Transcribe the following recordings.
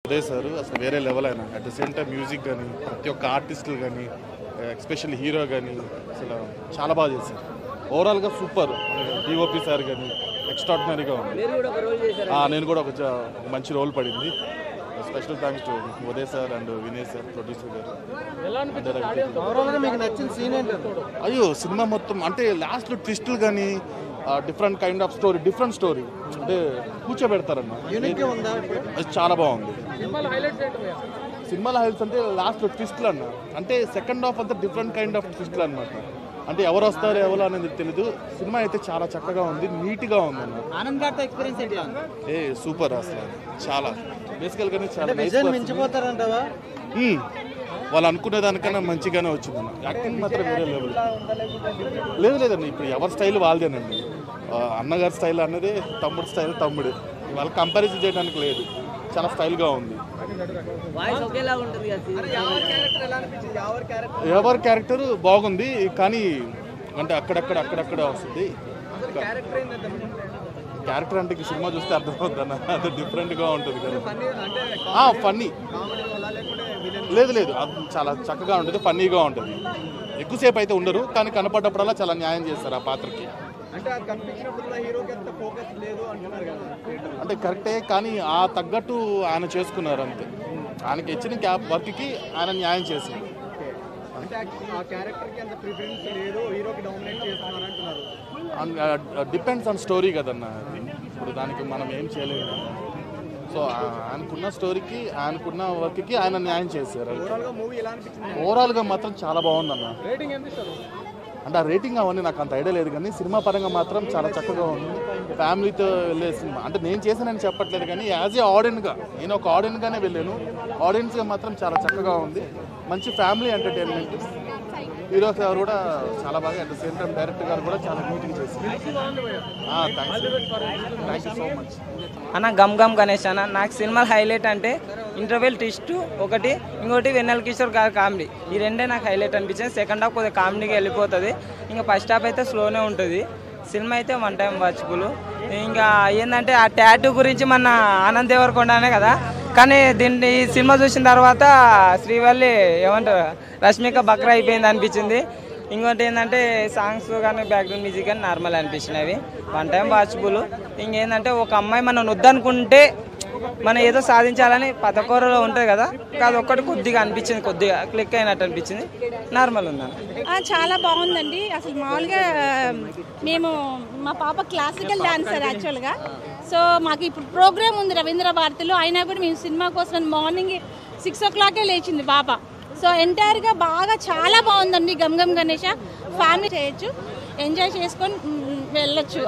Uday sir అసలు వేరే level అయినా at the same time music కానీ ప్రతి ఒక్క ఆర్టిస్టులు కానీ ఎస్పెషల్లీ హీరో కానీ అసలు చాలా బాగా చేశారు. ఓవరాల్గా సూపర్. డిఓపి సార్ కానీ ఎక్స్ట్రాడినరీగా ఉంది. నేను కూడా ఒక మంచి రోల్ పడింది. Special thanks to Uday sir and Vinay sir producer గారు. అయ్యో సినిమా మొత్తం అంటే లాస్ట్లో ట్విస్టులు కానీ different kind of story, different story అంటే కూర్చోబెడతారన్న. చాలా బాగుంది. సినిమాల హైలైట్స్ అంటే లాస్ట్లో ట్విస్టులు అన్న, అంటే సెకండ్ హాఫ్ అంతా డిఫరెంట్ కైండ్ ఆఫ్ ట్విస్టులు అనమాట. అంటే ఎవరు వస్తారు ఎవరు అనేది తెలీదు. సినిమా అయితే చాలా చక్కగా ఉంది, నీట్గా ఉంది అన్న. సూపర్ అసలు చాలా బేసికల్గానే చాలా వాళ్ళు అనుకునే దానికన్నా మంచిగానే వచ్చిందన్న. యాక్టింగ్ మాత్రం వేరే లెవెల్. లేదండి, ఇప్పుడు ఎవరి స్టైల్ వాళ్ళదేనండి. అన్నగారి స్టైల్ అన్నది తమ్ముడు స్టైల్ తమ్ముడు, వాళ్ళు కంపారిజన్ చేయడానికి లేదు. చాలా స్టైల్గా ఉంది. ఎవరి క్యారెక్టర్ బాగుంది కానీ అంటే అక్కడక్కడ వస్తుంది. క్యారెక్టర్ అంటే సినిమా చూస్తే అర్థమవుతుంది అన్న, అది డిఫరెంట్గా ఉంటుంది కదా. ఫన్నీ లేదు అది చాలా చక్కగా ఉంటుంది, ఫన్నీగా ఉంటుంది. ఎక్కువసేపు అయితే ఉండరు కానీ కనపడ్డప్పుడల్లా చాలా న్యాయం చేస్తారు ఆ పాత్రకి. అంటే కరెక్టే కానీ ఆ తగ్గట్టు ఆయన చేసుకున్నారు అంతే. ఆయనకి ఇచ్చిన వర్క్కి ఆయన న్యాయం చేశారు. డిపెండ్స్ ఆన్ స్టోరీ కదన్న. ఇప్పుడు దానికి మనం ఏం చేయలేము. సో ఆయనకున్న స్టోరీకి ఆయనకున్న వర్క్కి ఆయన న్యాయం చేశారు. ఓవరాల్గా మాత్రం చాలా బాగుందన్న. అంటే ఆ రేటింగ్ అవన్నీ నాకు అంత ఐడియా లేదు కానీ సినిమా పరంగా మాత్రం చాలా చక్కగా ఉంది. ఫ్యామిలీతో వెళ్ళే సినిమా అంటే నేను చేశానని చెప్పట్లేదు కానీ యాజ్ ఏ ఆడియన్గా నేను ఒక ఆడియన్గానే వెళ్ళాను. ఆడియన్స్గా మాత్రం చాలా చక్కగా ఉంది. మంచి ఫ్యామిలీ ఎంటర్టైన్మెంట్. హీరో గారు కూడా చాలా బాగా, at the same time director గారు కూడా చాలా నీట్గా చేశారు. థ్యాంక్ యూ సో మచ్ అన్న. గమ్ గణేష్ అన్న. నాకు సినిమా హైలైట్ అంటే ఇంటర్వెల్ ట్విస్ట్ ఒకటి, ఇంకోటి వెన్నెల కిషోర్ గారి కామెడీ. ఈ రెండే నాకు హైలైట్ అనిపించింది. సెకండ్ హాఫ్ కొద్దిగా కామెడీగా వెళ్ళిపోతుంది. ఇంకా ఫస్ట్ హాఫ్ అయితే స్లోనే ఉంటుంది. సినిమా అయితే వన్ టైం వాచబుల్. ఇంకా ఏంటంటే ఆ ట్యాటూ గురించి మన ఆనంద్ దేవరకొండనే కదా, కానీ దీన్ని ఈ సినిమా చూసిన తర్వాత శ్రీవల్లి ఏమంటారు రష్మిక బక్రా అయిపోయింది అనిపించింది. ఇంకోటి ఏంటంటే సాంగ్స్ కానీ బ్యాక్గ్రౌండ్ మ్యూజిక్ కానీ నార్మల్ అనిపించినవి. One time watchable. ఇంకేంటంటే ఒక అమ్మాయి మనం వద్దనుకుంటే మనం ఏదో సాధించాలని పతకూరలో ఉంటుంది కదా, అది ఒక్కటి కొద్దిగా అనిపించింది, కొద్దిగా క్లిక్ అయినట్టు అనిపించింది. నార్మల్ ఉందని. చాలా బాగుందండి. అసలు మామూలుగా మేము మా పాప క్లాసికల్ డాన్సర్ యాక్చువల్గా. సో మాకు ఇప్పుడు ప్రోగ్రామ్ ఉంది రవీంద్ర భారతిలో, అయినా కూడా మేము సినిమా కోసం మార్నింగ్ 6 o'clock లేచింది పాప. సో ఎంటైర్గా బాగా చాలా బాగుందండి. గమ్ గణేష ఫ్యామిలీ చేయొచ్చు, ఎంజాయ్ చేసుకొని వెళ్ళొచ్చు.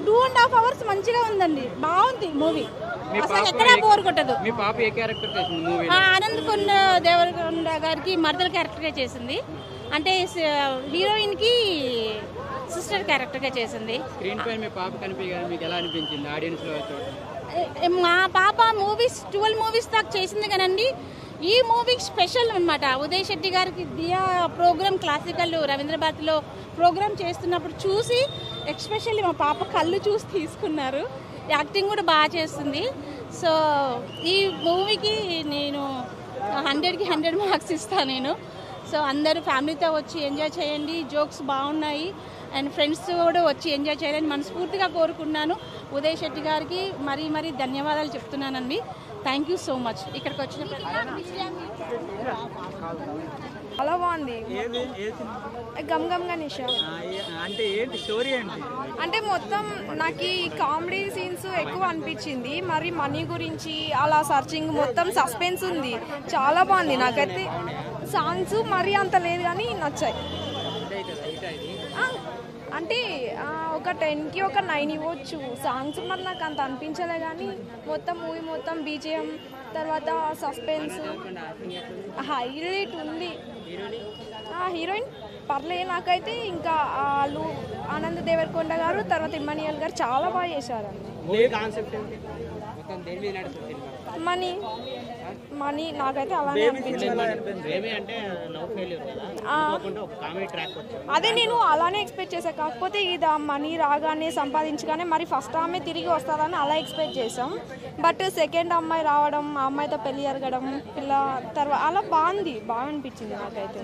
2.5 hours మంచిగా ఉందండి, బాగుంది మూవీ. అసలు ఎక్కడా బోర్ కొట్టదు. ఆనంద్ దేవరకొండ గారికి మరదల క్యారెక్టర్గా చేసింది, అంటే హీరోయిన్కి సిస్టర్ క్యారెక్టర్గా చేసింది. మా పాప 12 మూవీస్ దాకా చేసింది కానండి, ఈ మూవీకి స్పెషల్ అనమాట. ఉదయ్ శెట్టి గారికి దియా ప్రోగ్రామ్ క్లాసికల్ రవీంద్ర భారతిలో ప్రోగ్రామ్ చేస్తున్నప్పుడు చూసి ఎక్స్పెషల్లీ మా పాప కళ్ళు చూసి తీసుకున్నారు. యాక్టింగ్ కూడా బాగా చేస్తుంది. సో ఈ మూవీకి నేను 100కి 100 మార్క్స్ ఇస్తాను నేను. సో అందరూ ఫ్యామిలీతో వచ్చి ఎంజాయ్ చేయండి. జోక్స్ బాగున్నాయి అండ్ ఫ్రెండ్స్ కూడా వచ్చి ఎంజాయ్ చేయాలని మనస్ఫూర్తిగా కోరుకున్నాను. ఉదయ్ శెట్టి గారికి మరీ ధన్యవాదాలు చెప్తున్నానండి. Thank you so much. ఇక్కడికి వచ్చిన చాలా బాగుంది. గమ్ గణేష్ అంటే ఏంటి స్టోరీ ఏంటి? అంటే మొత్తం నాకు ఈ కామెడీ సీన్స్ ఎక్కువ అనిపించింది. మరి మనీ గురించి అలా సర్చింగ్ మొత్తం సస్పెన్స్ ఉంది. చాలా బాగుంది. నాకైతే సాంగ్స్ మరీ అంత లేదు కానీ నచ్చాయి. అంటే ఒక 10కి ఒక 9 ఇవ్వచ్చు. సాంగ్స్ మరి నాకు అంత అనిపించలే కానీ మొత్తం మూవీ మొత్తం బీజిఎం తర్వాత సస్పెన్స్ హైలైట్ ఉంది. హీరోయిన్ పర్లేదు నాకైతే. ఇంకా వాళ్ళు ఆనంద్ దేవరకొండ గారు తర్వాత ఇమ్మాన్యుయల్ గారు చాలా బాగా చేశారు. మనీ నాకైతే అలానే అనిపించింది. అదే నేను అలానే ఎక్స్పెక్ట్ చేశాను. కాకపోతే ఇది మనీ రాగానే సంపాదించగానే మరి ఫస్ట్ ఆమె తిరిగి వస్తుందని అలా ఎక్స్పెక్ట్ చేసాం. బట్ సెకండ్ అమ్మాయి రావడం, ఆ అమ్మాయితో పెళ్లి జరగడం, పిల్ల తర్వాత అలా బాగా అనిపించింది నాకైతే.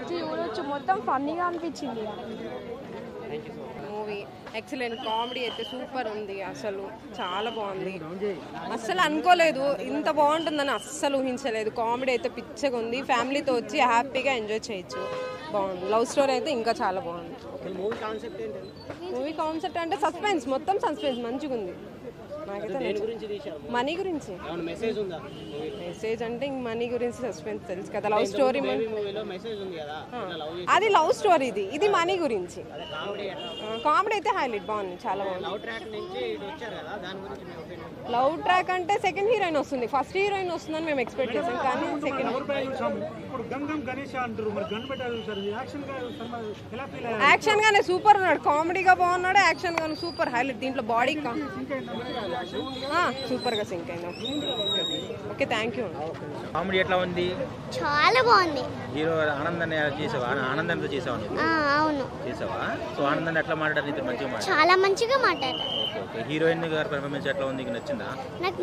చూడొచ్చు, మొత్తం ఫన్నీగా అనిపించింది. మూవీ ఎక్సలెంట్, కామెడీ అయితే సూపర్ ఉంది, అసలు చాలా బాగుంది. అస్సలు అనుకోలేదు ఇంత బాగుంటుందని, అస్సలు ఊహించలేదు. కామెడీ అయితే పిచ్చగా ఉంది, ఫ్యామిలీతో వచ్చి హ్యాపీగా ఎంజాయ్ చేయొచ్చు. బాగుంది. లవ్ స్టోరీ అయితే ఇంకా చాలా బాగుంది. మూవీ కాన్సెప్ట్ అంటే సస్పెన్స్, మొత్తం సస్పెన్స్ మంచిగా ఉంది. మనీ గురించి మెసేజ్ అంటే ఇంక మనీ గురించి సస్పెన్స్ తెలుసు కదా. లవ్ స్టోరీ, అది లవ్ స్టోరీ, ఇది మనీ గురించి. కామెడీ అయితే హైలైట్, బాగుంది, చాలా బాగుంది. లవ్ ట్రాక్ అంటే సెకండ్ హీరోయిన్ వస్తుంది, ఫస్ట్ హీరోయిన్ వస్తుందని మేము ఎక్స్పెక్ట్ చేసాం, కానీ సెకండ్ యాక్షన్ గానే సూపర్ ఉన్నాడు, కామెడీగా బాగున్నాడు, యాక్షన్ గానే సూపర్ హైలైట్. దీంట్లో బాడీ సూపర్ గా సింక్ అయింది. Okay, thank you. కామెడీ ఎట్లా ఉంది? చాలా బాగుంది. హీరో ఆనందాన్ని చేసావా? ఆనందంతో చేసావా? అవును, చేసావా? సో ఆనందాన్ని ఎట్లా మాట్లాడారు? నీతో మంచిగా మాట్లాడారు, చాలా మంచిగా మాట్లాడారు. ఓకే. హీరోయిన్ గారి పర్ఫార్మెన్స్ ఎట్లా ఉంది? నీకు నచ్చిందా?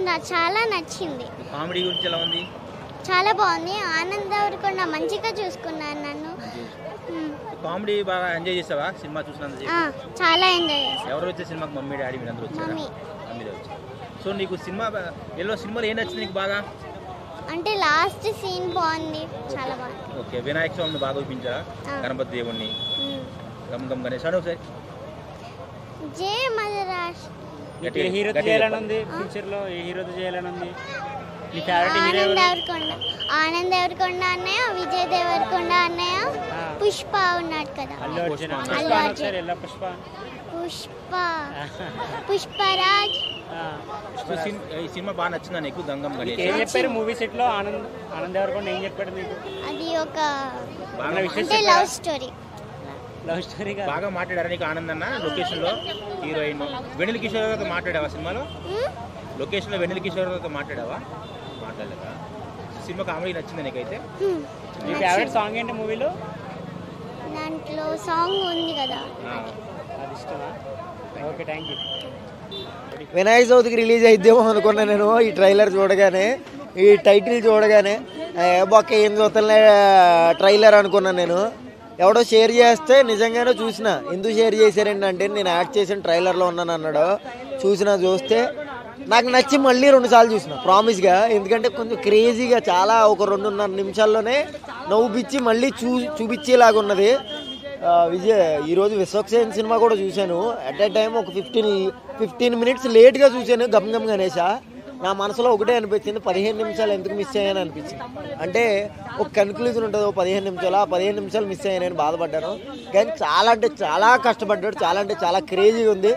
నాకు చాలా నచ్చింది. కామెడీ గురించి ఎలా ఉంది? చాలా బాగుంది. ఆనంద్ దేవరకొండ మంచిగా చూసుకున్నాను నన్ను. కామెడీ బాగా ఎంజాయ్ చేసావా సినిమా చూసినంత? చాలా ఎంజాయ్ చేశాను. ఎవరు వచ్చే సినిమాకి? మమ్మీ డాడీ మీరు అందరూ వచ్చారా? మమ్మీలో వచ్చారు. సో నీకు సినిమాలో ఏం నచ్చింది నీకు బాగా? అంటే లాస్ట్ సీన్ బాగుంది, చాలా బాగుంది. ఓకే. వినాయక స్వామిని బాగా చూపించారా? గణపతి దేవుణ్ణి, గమ్ గమ్ గణేష్ అని ఒకసారి జై మదరాష్. హీరోతో చేయాలని ఉంది ఫ్యూచర్ లో, ఏ హీరోతో చేయాలని ఉంది? ఆనంద్ దేవరకొండ అన్నయ్య, విజయ్ దేవరకొండ అన్నయ్య, పుష్ప ఉన్నాడు కదా, పుష్పరాజ్. ఈ సినిమా బాగా నచ్చిందా నీకు? గంగం గణేష్ ఏం చెప్పారు మూవీ సెట్ లో? ఆనంద్ దేవరకొండ ఏం చెప్పాడు మీకు? అది ఒక లవ్ స్టోరీ. లవ్ స్టోరీ బాగా మాట్లాడారా నీకు ఆనంద్ అన్న? లొకేషన్ లో హీరోయిన్ వెన్నెల కిషోర్ గారితో మాట్లాడావా సినిమాలో? లొకేషన్ లో వెన్నెల కిషోర్ గారితో మాట్లాడావా? మాట్లాడలేదా? సినిమా కామెడీ నచ్చిందా నీకైతే? మీ ఫేవరెట్ సాంగ్ ఏంటి మూవీలో? దాంట్లో సాంగ్ ఉంది కదా, అది ఇష్టమా? Okay, thank you. వినాయక చవితికి రిలీజ్ అయిద్దేమో అనుకున్నా నేను. ఈ ట్రైలర్ చూడగానే, ఈ టైటిల్ చూడగానే బొక్క ఏం చూస్తలే ట్రైలర్ అనుకున్నాను నేను. ఎవడో షేర్ చేస్తే నిజంగానే చూసిన. ఎందుకు షేర్ చేశారంటే నేను యాక్ట్ చేసిన ట్రైలర్లో ఉన్నాను అన్నాడు. చూస్తే నాకు నచ్చి మళ్ళీ 2 సార్లు చూసిన ప్రామిస్గా. ఎందుకంటే కొంచెం క్రేజీగా, చాలా ఒక 2.5 నిమిషాల్లోనే నవ్వుపిచ్చి మళ్ళీ చూపించేలాగా ఉన్నది. ఈరోజు విశ్వక్సేన్ సినిమా కూడా చూశాను. అట్ ఏ టైం ఒక 15 మినిట్స్ లేట్గా చూశాను గమ్ గమ్ గణేష. నా మనసులో ఒకటే అనిపించింది, 15 నిమిషాలు ఎందుకు మిస్ అయ్యాను అనిపించింది. అంటే ఒక కన్క్లూజన్ ఉంటుంది, 15 నిమిషాలు, ఆ 15 నిమిషాలు మిస్ అయ్యానని బాధపడ్డాను. కానీ చాలా అంటే చాలా కష్టపడ్డాడు, చాలా అంటే చాలా క్రేజీగా ఉంది.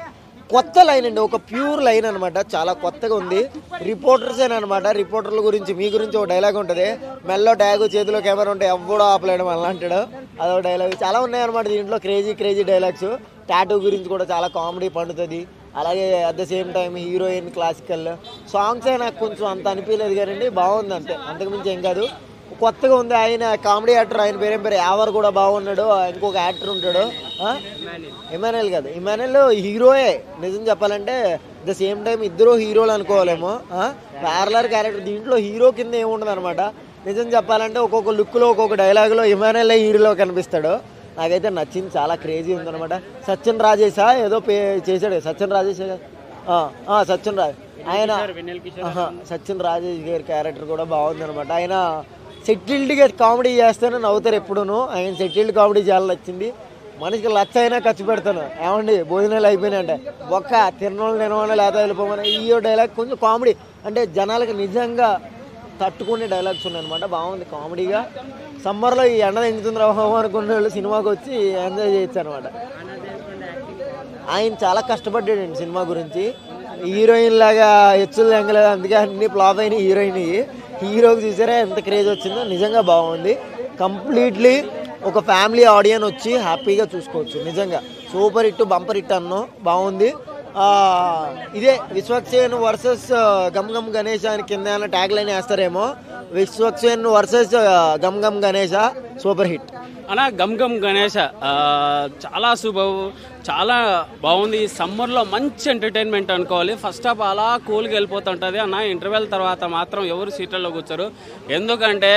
కొత్త లైన్ అండి, ఒక ప్యూర్ లైన్ అనమాట, చాలా కొత్తగా ఉంది. రిపోర్టర్సేనమాట. రిపోర్టర్ల గురించి, మీ గురించి ఒక డైలాగ్ ఉంటుంది, మెల్లో ట్యాగు చేతిలో కెమెరా ఉంటే ఎవడో ఆపలేడం అలా అంటాడు, అదొక డైలాగ్. చాలా ఉన్నాయన్నమాట దీంట్లో, క్రేజీ డైలాగ్స్. టాటూ గురించి కూడా చాలా కామెడీ పండుతుంది. అలాగే at the same time heroine classical songs నాకు కొంచెం అంత అనిపించలేదు కానీ బాగుంది అంతే, అంతకుమించి ఏం కాదు. కొత్తగా ఉంది. ఆయన కామెడీ యాక్టర్, ఆయన పేరు యావర్ కూడా బాగున్నాడు. ఇంకొక యాక్టర్ ఉంటాడు, ఇమానుయల్ కాదు, ఇమానుయల్ హీరోయే. నిజం చెప్పాలంటే ద సేమ్ టైం ఇద్దరు హీరోలు అనుకోవాలేమో. ప్యారలర్ క్యారెక్టర్, దీంట్లో హీరో కింద ఏముండదు అనమాట. నిజం చెప్పాలంటే ఒక్కొక్క లుక్లో, ఒక్కొక్క డైలాగులో ఇమానుయల్ హీరోలో కనిపిస్తాడు. నాకైతే నచ్చింది, చాలా క్రేజీ ఉందనమాట. సచిన్ రాజేషా ఏదో చేశాడు, సచిన్ రాజేష్, సచిన్ రాజ్, ఆయన సచిన్ రాజేష్ గారి క్యారెక్టర్ కూడా బాగుంది అనమాట. ఆయన సెటిల్డ్గా కామెడీ చేస్తాను, నవ్వుతారు ఎప్పుడూను. ఆయన సెటిల్డ్ కామెడీ చాలా నచ్చింది. మనిషికి లచ్చ అయినా ఖర్చు పెడతాను. ఏమండి భోజనాలు అయిపోయినాయంటే ఒక్క తినవాళ్ళు లేకపోతే వెళ్ళిపోమని. ఈ డైలాగ్ కొంచెం కామెడీ, అంటే జనాలకి నిజంగా తట్టుకునే డైలాగ్స్ ఉన్నాయన్నమాట. బాగుంది కామెడీగా. సమ్మర్లో ఈ ఎండ ఎంగుతుంది రావు అనుకునే వాళ్ళు సినిమాకి వచ్చి ఎంజాయ్ చేయొచ్చు అనమాట. ఆయన చాలా కష్టపడ్డాడండి సినిమా గురించి. హీరోయిన్ లాగా హెచ్చులు ఎంగలేదు, అందుకే అన్ని ఫ్లాప్ అయిన హీరోయిన్. హీరోకి చూసారా ఎంత క్రేజ్ వచ్చిందో, నిజంగా బాగుంది. కంప్లీట్లీ ఒక ఫ్యామిలీ ఆడియన్స్ వచ్చి హ్యాపీగా చూసుకోవచ్చు. నిజంగా సూపర్ హిట్, బంపర్ హిట్ అన్నో బాగుంది. ఇదే Vishwaksen versus gum gum Ganesh అని కింద ట్యాగ్ లైన్ వేస్తారేమో, Vishwaksen versus gum gum Ganesh super hit అన్న. గమ్ గమ్ గణేష చాలా చాలా బాగుంది. సమ్మర్లో మంచి ఎంటర్టైన్మెంట్ అనుకోవాలి. ఫస్ట్ హాఫ్ అలా కూల్గా వెళ్ళిపోతుంటుంది అన్న. ఇంటర్వెల్ తర్వాత మాత్రం ఎవరు సీట్లలో కూర్చోరు. ఎందుకంటే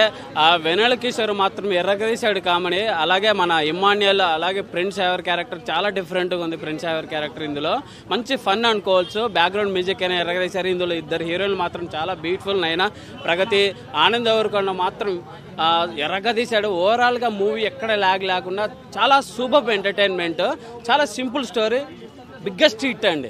ఆ వెన్నెల కిషోర్ మాత్రం ఎర్రగదీశాడు కామెడీ. అలాగే మన ఇమ్మాన్యుయల్ అలాగే ప్రిన్స్ ఎవర్ క్యారెక్టర్ చాలా డిఫరెంట్గా ఉంది. ప్రిన్స్ ఎవర్ క్యారెక్టర్ ఇందులో మంచి ఫన్ అనుకోవచ్చు. బ్యాక్గ్రౌండ్ మ్యూజిక్ అయినా ఎర్రగదీశారు. ఇందులో ఇద్దరు హీరోలు మాత్రం చాలా బ్యూటిఫుల్. అయినా ప్రగతి ఆనంద్ దేవరకొండ మాత్రం ఎర్రగదీశాడు. ఓవరాల్గా మూవీ ఎక్కడ లాగ్ లేకుండా చాలా సూపర్ ఎంటర్టైన్మెంట్. చాలా సింపుల్ స్టోరీ, బిగ్గెస్ట్ హిట్ అండి.